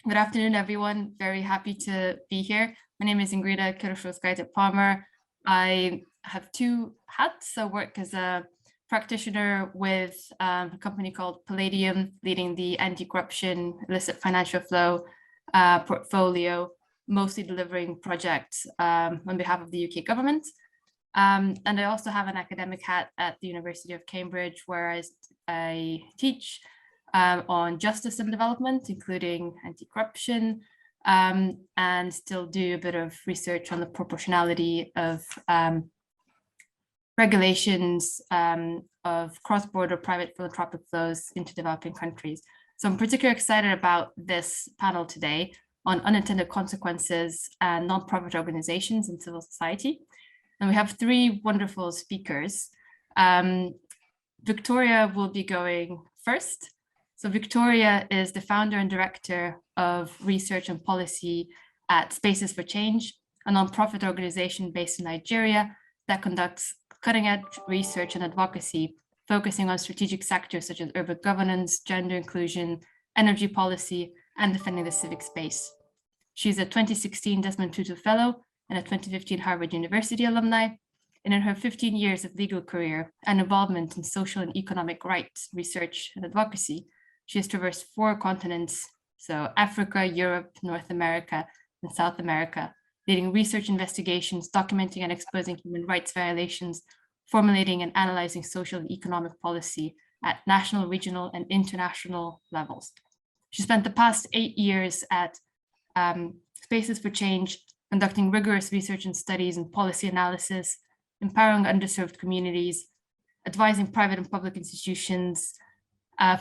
Good afternoon, everyone. Very happy to be here. My name is Ingrida Kirishowskaite-Palmer. I have two hats. I work as a practitioner with a company called Palladium, leading the anti-corruption illicit financial flow portfolio, mostly delivering projects on behalf of the UK government. And I also have an academic hat at the University of Cambridge, where I teach on justice and development, including anti-corruption, and still do a bit of research on the proportionality of regulations of cross-border private philanthropic flows into developing countries. So I'm particularly excited about this panel today on unintended consequences and nonprofit organizations in civil society. And we have three wonderful speakers. Victoria will be going first. So Victoria is the founder and director of research and policy at Spaces for Change, a nonprofit organization based in Nigeria that conducts cutting-edge research and advocacy, focusing on strategic sectors such as urban governance, gender inclusion, energy policy, and defending the civic space. She's a 2016 Desmond Tutu Fellow and a 2015 Harvard University alumni. And in her 15 years of legal career and involvement in social and economic rights, research, and advocacy, she has traversed 4 continents, so Africa, Europe, North America, and South America, leading research investigations, documenting and exposing human rights violations, formulating and analyzing social and economic policy at national, regional, and international levels. She spent the past 8 years at Spaces for Change, conducting rigorous research and studies and policy analysis, empowering underserved communities, advising private and public institutions,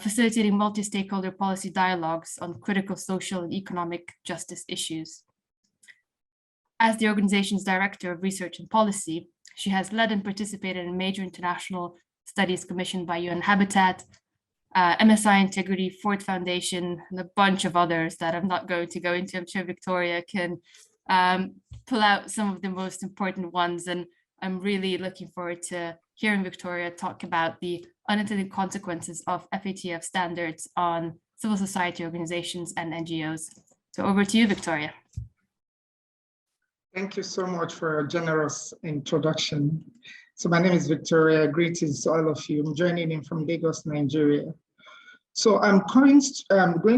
facilitating multi-stakeholder policy dialogues on critical social and economic justice issues. As the organization's director of research and policy, she has led and participated in major international studies commissioned by UN Habitat, MSI Integrity, Ford Foundation, and a bunch of others that I'm not going to go into. I'm sure Victoria can pull out some of the most important ones, and I'm really looking forward to hearing Victoria talk about the unintended consequences of FATF standards on civil society organizations and NGOs. So over to you, Victoria. Thank you so much for a generous introduction. So my name is Victoria. Greetings to all of you. I'm joining in from Lagos, Nigeria. So I'm going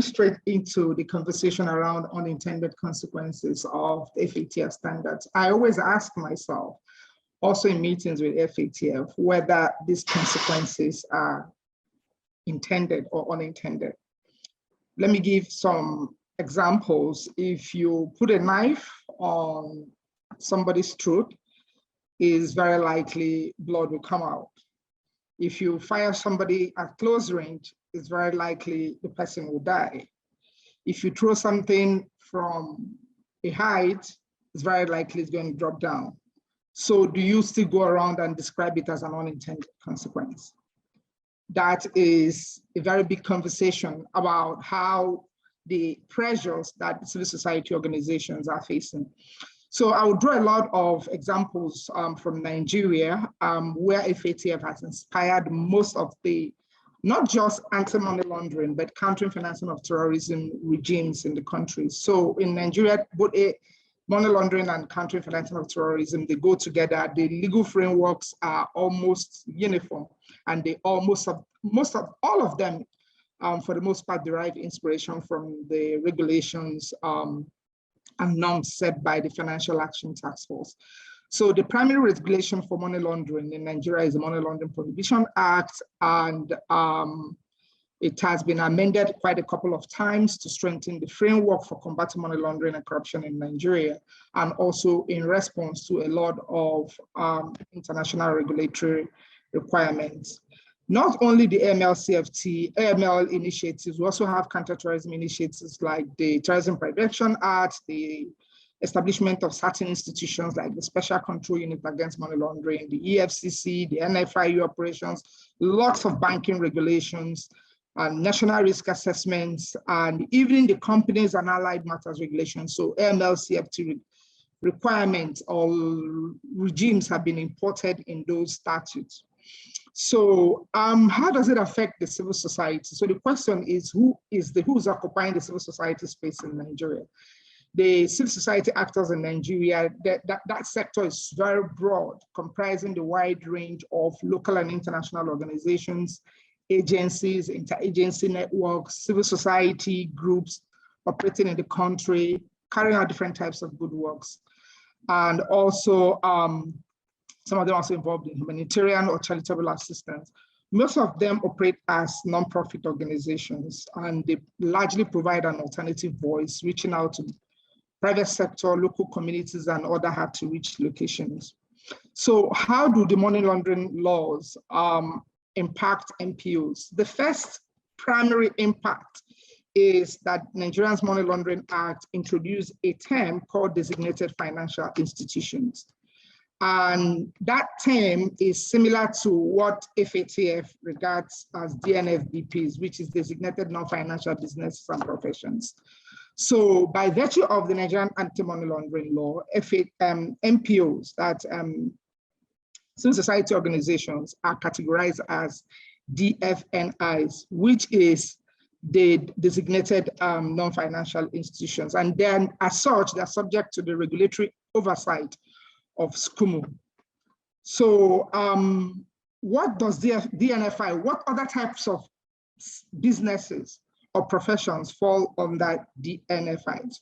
straight into the conversation around unintended consequences of the FATF standards. I always ask myself, also in meetings with FATF, whether these consequences are intended or unintended. Let me give some examples. If you put a knife on somebody's throat, it's very likely blood will come out. If you fire somebody at close range, it's very likely the person will die. If you throw something from a height, it's very likely it's going to drop down. So do you still go around and describe it as an unintended consequence? That is a very big conversation about how the pressures that civil society organizations are facing. So I will draw a lot of examples from Nigeria, where FATF has inspired most of the, not just anti-money laundering, but countering financing of terrorism regimes in the country. So in Nigeria, both money laundering and countering financing of terrorism, they go together. The legal frameworks are almost uniform, and they most of all of them, for the most part, derive inspiration from the regulations and norms set by the Financial Action Task Force. So the primary regulation for money laundering in Nigeria is the Money Laundering Prohibition Act, and it has been amended quite a couple of times to strengthen the framework for combating money laundering and corruption in Nigeria, and also in response to a lot of international regulatory requirements. Not only the AML initiatives, we also have counterterrorism initiatives like the Terrorism Prevention Act, the establishment of certain institutions like the Special Control Unit Against Money Laundering, the EFCC, the NFIU operations, lots of banking regulations, and national risk assessments, and even the companies and allied matters regulations. So AML-CFT requirements or regimes have been imported in those statutes. So how does it affect the civil society? So the question is, who's occupying the civil society space in Nigeria? The civil society actors in Nigeria, that sector is very broad, comprising the wide range of local and international organizations, agencies, interagency networks, civil society groups operating in the country, carrying out different types of good works. And also, some of them also involved in humanitarian or charitable assistance. Most of them operate as nonprofit organizations, and they largely provide an alternative voice, reaching out to private sector, local communities, and other hard-to-reach locations. So how do the money laundering laws impact NPOs? The first primary impact is that Nigeria's Money Laundering Act introduced a term called designated financial institutions. And that term is similar to what FATF regards as DNFBPs, which is designated non-financial businesses and professions. So by virtue of the Nigerian anti-money laundering law, NPOs, that civil society organizations, are categorized as DFNIs, which is the designated non-financial institutions. And then as such, they're subject to the regulatory oversight of SCUMU. So what does DNFI, what other types of businesses or professions fall under DNFIs?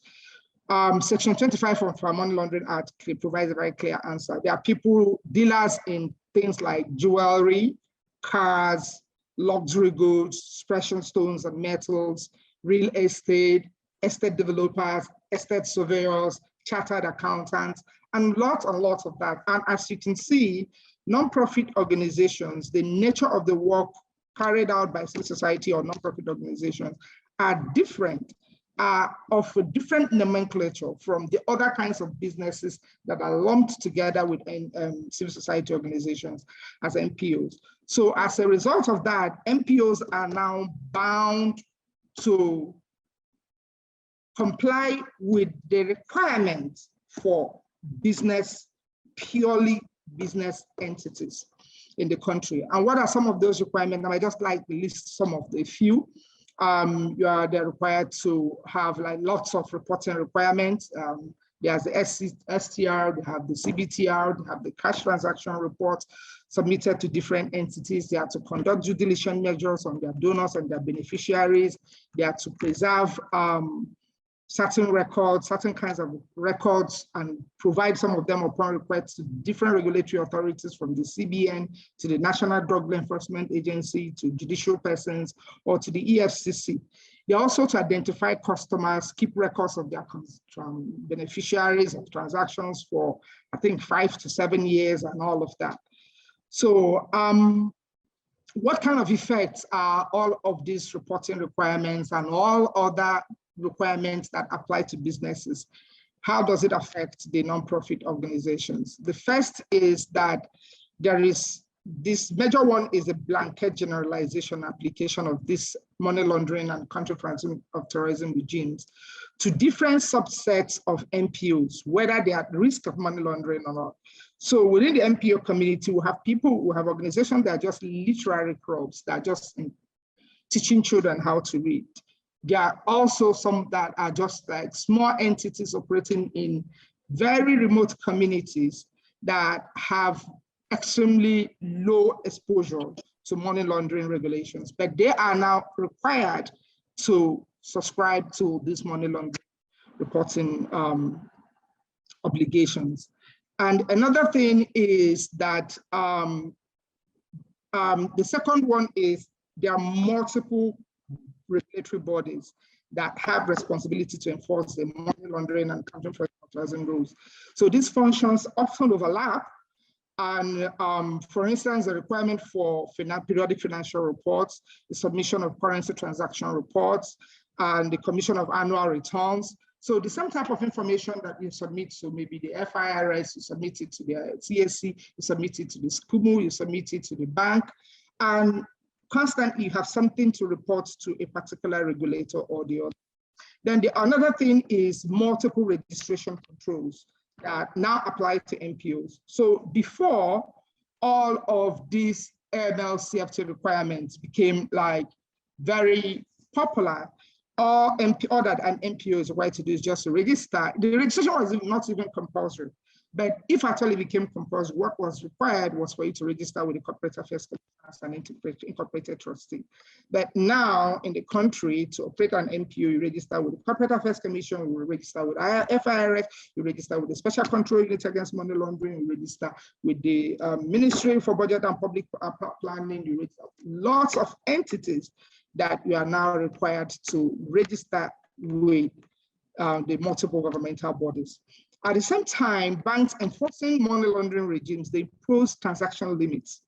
Section 25 of our Money Laundering Act provides a very clear answer. There are people, dealers in things like jewelry, cars, luxury goods, precious stones and metals, real estate, estate developers, estate surveyors, chartered accountants, and lots of that. And as you can see, nonprofit organizations, the nature of the work carried out by civil society or nonprofit organizations are different, of a different nomenclature from the other kinds of businesses that are lumped together with civil society organizations as NPOs. So as a result of that, NPOs are now bound to comply with the requirements for purely business entities in the country. And what are some of those requirements? And I just like to list some of the few. They're required to have like lots of reporting requirements. There's the STR, they have the CBTR, they have the cash transaction report submitted to different entities. They are to conduct due diligence measures on their donors and their beneficiaries. They are to preserve certain records, certain kinds of records, and provide some of them upon request to different regulatory authorities, from the CBN to the National Drug Law Enforcement Agency to judicial persons or to the EFCC. They're also to identify customers, keep records of their beneficiaries of transactions for, I think, 5 to 7 years and all of that. So what kind of effects are all of these reporting requirements and all other requirements that apply to businesses? How does it affect the nonprofit organizations? The first is that there is this major one is a blanket generalization application of this money laundering and counter-financing of terrorism regimes to different subsets of NPOs, whether they are at risk of money laundering or not. So within the NPO community, we have people who have organizations that are just literary clubs, that are just teaching children how to read. There are also some that are just like small entities operating in very remote communities that have extremely low exposure to money laundering regulations, but they are now required to subscribe to these money laundering reporting obligations. And another thing is that the second one is there are multiple regulatory bodies that have responsibility to enforce the money laundering and counter-terrorism rules. So these functions often overlap. And for instance, the requirement for periodic financial reports, the submission of currency transaction reports, and the commission of annual returns. So the same type of information that you submit to maybe the FIRS, you submit it to the TSC, you submit it to the SCUMU, you submit it to the bank, and constantly you have something to report to a particular regulator or the other. Then another thing is multiple registration controls that now apply to NPOs. So before, all of these AML CFT requirements became like very popular, all that an MPO is required to do is just to register. The registration was not even compulsory. But if actually became compulsory, what was required was for you to register with the Corporate Affairs Commission as an incorporated trustee. But now in the country, to operate an MPO, you register with the Corporate Affairs Commission, you register with FIRF, you register with the Special Control Unit Against Money Laundering, you register with the Ministry for Budget and Public Planning, you register lots of entities that you are now required to register with the multiple governmental bodies. At the same time, banks enforcing money laundering regimes, they impose transaction limits.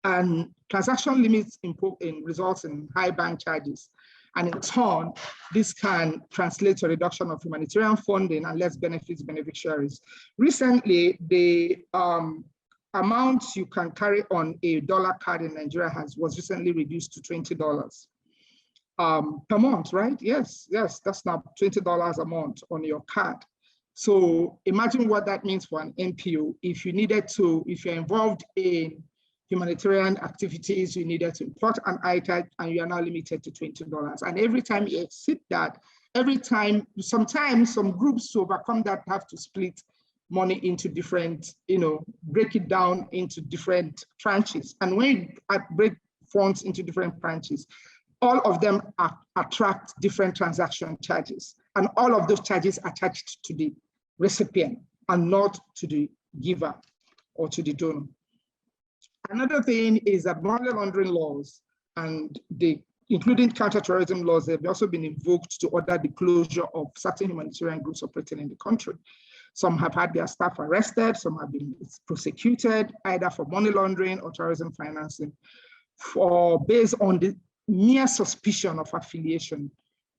And transaction limits results in high bank charges. And in turn, this can translate to a reduction of humanitarian funding and less benefits beneficiaries. Recently, the amount you can carry on a dollar card in Nigeria was recently reduced to $20 per month, right? Yes, that's now $20 a month on your card. So imagine what that means for an MPO. If you're involved in humanitarian activities, you needed to import an item and you are now limited to $20. And every time you exceed that, sometimes some groups to overcome that have to split money into different, break it down into different tranches. And when you break funds into different branches, all of them attract different transaction charges. And all of those charges are charged to the recipient and not to the giver or to the donor. Another thing is that money laundering laws and including counterterrorism laws, have also been invoked to order the closure of certain humanitarian groups operating in the country. Some have had their staff arrested, some have been prosecuted either for money laundering or terrorism financing based on the mere suspicion of affiliation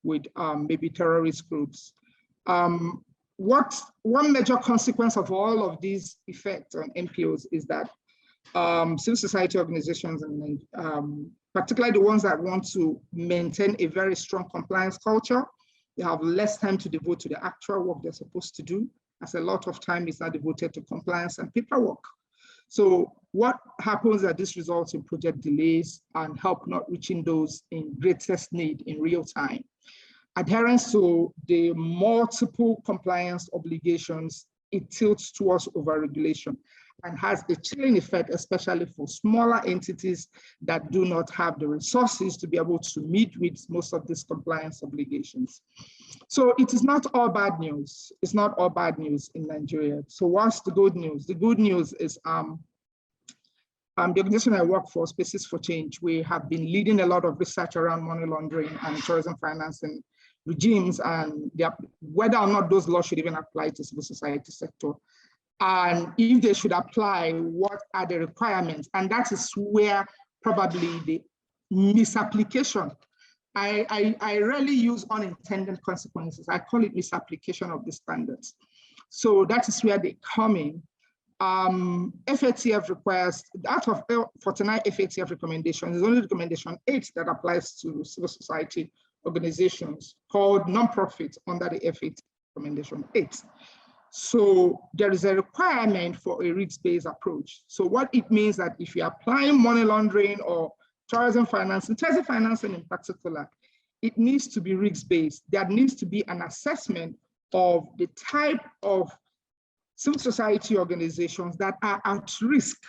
with maybe terrorist groups. One major consequence of all of these effects on MPOs is that civil society organizations, and particularly the ones that want to maintain a very strong compliance culture, they have less time to devote to the actual work they're supposed to do, as a lot of time is now devoted to compliance and paperwork. So what happens that this results in project delays and help not reaching those in greatest need in real time. Adherence to the multiple compliance obligations, it tilts towards overregulation and has a chilling effect, especially for smaller entities that do not have the resources to be able to meet with most of these compliance obligations. So it is not all bad news. It's not all bad news in Nigeria. So what's the good news? The good news is the organization I work for, Spaces for Change, we have been leading a lot of research around money laundering and terrorism financing regimes and whether or not those laws should even apply to civil society sector. And if they should apply, what are the requirements? And that is where probably the misapplication. I rarely use unintended consequences. I call it misapplication of the standards. So that is where they come in. FATF requires, out of 49 FATF recommendations, there's only recommendation 8 that applies to civil society organizations called non-profit under the FATF recommendation 8. So there is a requirement for a risk-based approach. So what it means that if you're applying money laundering or terrorism financing in particular, it needs to be risk-based. There needs to be an assessment of the type of civil society organizations that are at risk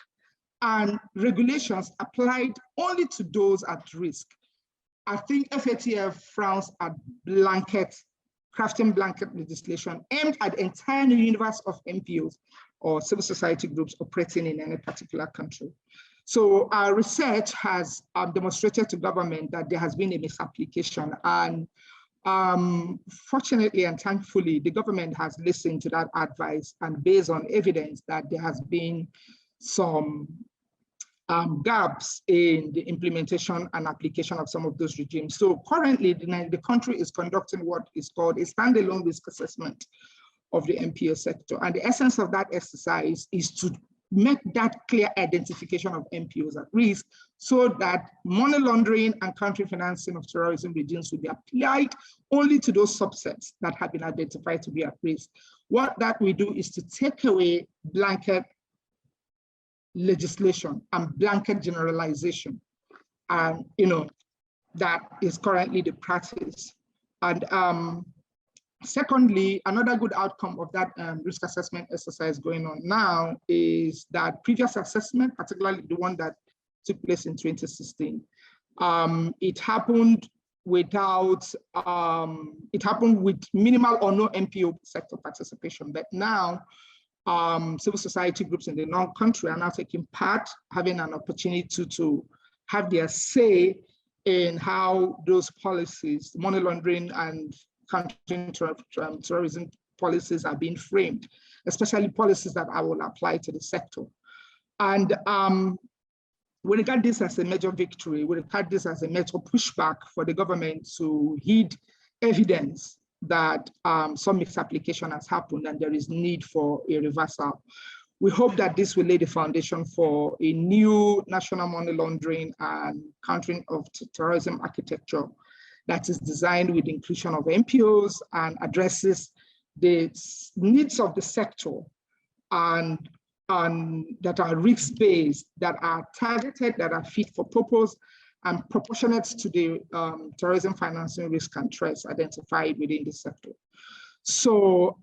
and regulations applied only to those at risk. I think FATF frowns at crafting blanket legislation aimed at the entire universe of MPOs or civil society groups operating in any particular country. So our research has demonstrated to government that there has been a misapplication, and fortunately and thankfully, the government has listened to that advice, and based on evidence that there has been some gaps in the implementation and application of some of those regimes. So currently, the country is conducting what is called a standalone risk assessment of the MPO sector. And the essence of that exercise is to make that clear identification of MPOs at risk so that money laundering and country financing of terrorism regimes will be applied only to those subsets that have been identified to be at risk. What that we do is to take away blanket legislation and blanket generalization. And, that is currently the practice. And secondly, another good outcome of that risk assessment exercise going on now is that previous assessment, particularly the one that took place in 2016, it happened with minimal or no NPO sector participation. But now, civil society groups in the non-country are now taking part, having an opportunity to have their say in how those policies, money laundering and countering terrorism policies are being framed, especially policies that I will apply to the sector. And we regard this as a major victory. We regard this as a major pushback for the government to heed evidence that some misapplication has happened and there is need for a reversal. We hope that this will lay the foundation for a new national money laundering and countering of terrorism architecture that is designed with the inclusion of NPOs and addresses the needs of the sector and that are risk-based, that are targeted, that are fit for purpose, and proportionate to the terrorism financing risk and threats identified within the sector. So,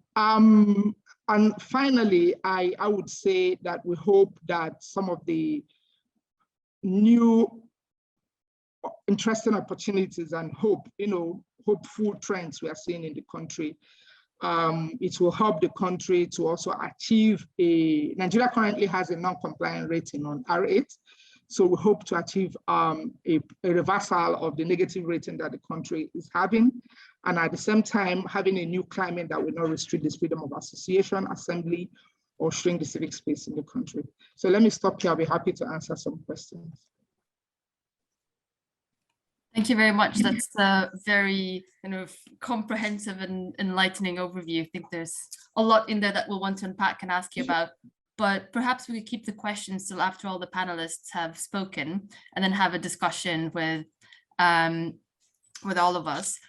and finally, I would say that we hope that some of the new interesting opportunities and hopeful trends we are seeing in the country, it will help the country to also achieve Nigeria currently has a non-compliant rating on R8. So we hope to achieve a reversal of the negative rating that the country is having. And at the same time, having a new climate that will not restrict the freedom of association, assembly, or shrink the civic space in the country. So let me stop here. I'll be happy to answer some questions. Thank you very much. That's a very kind of comprehensive and enlightening overview. I think there's a lot in there that we'll want to unpack and ask you about, but perhaps we could keep the questions till after all the panelists have spoken and then have a discussion with all of us.